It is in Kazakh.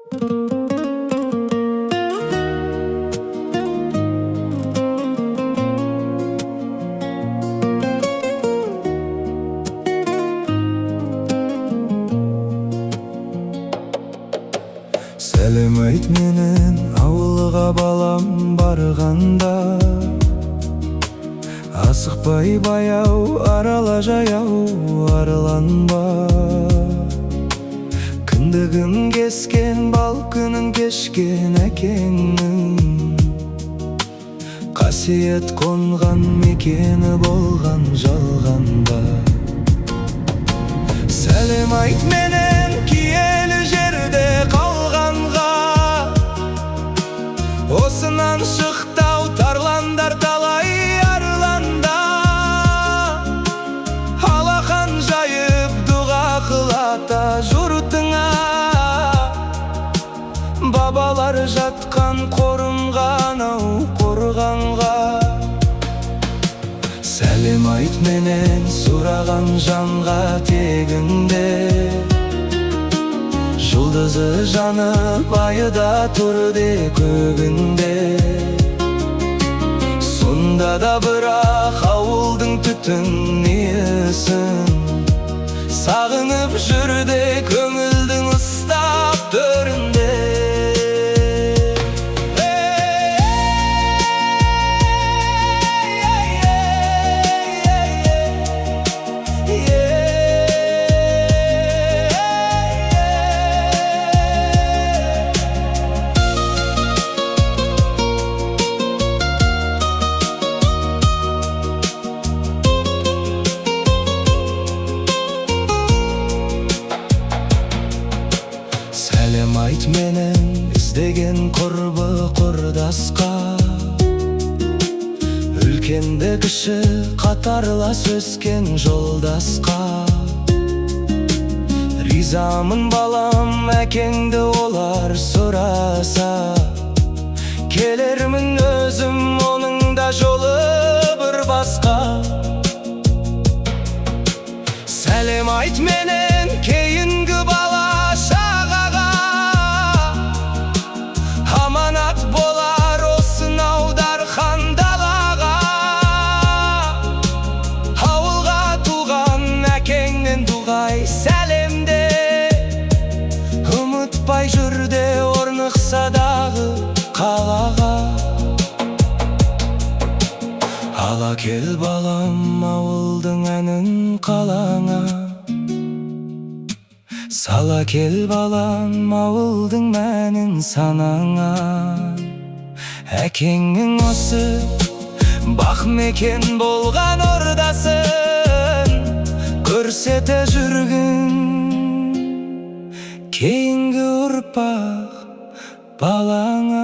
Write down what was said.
Сәлем айт менен ауылға балам барғанда, асықпай баяу арала жаяу арыланба. Кіндігін кескен бал күнін кешкен әкеңнің, қасиет қонған мекені болған жалғанда. Сәлем айт менен киелі жерде қалғанға, осынан шықтау тарландар талай арланда. Алақан жайып дұға қылата жұртыңа, бабалар жатқан қорымған ау қорғанға. Сәлем айт менен сұраған жанға тегінде, жұлдызы жанып айыда тұрды көгінде. Сонда да бірақ ауылдың түтін иісін сағынып жүрді көңілдің ыстап төрінде. Сәлем айт менен іздеген құрбы құрдасқа, үлкенді кіші қатарлас өскен жолдасқа. Ризамын балам әкеңді олар сұраса, келермін өзім оның да жолы бір басқа. Сәлем айт менен кейінгі бала шағаға, аманат болар осынау дархан далаға. Ауылға туған әкеңнен дұғай сәлемде, ұмытпай жүрде орнықса дағы қалаға. Ала кел балам ауылдың әнін қалаңа, сала кел балам ауылдың мәнін санаңа. Әкеңнің осы бақ мекен болған ордасын көрсете жүргін кейінгі ұрпақ балаңа.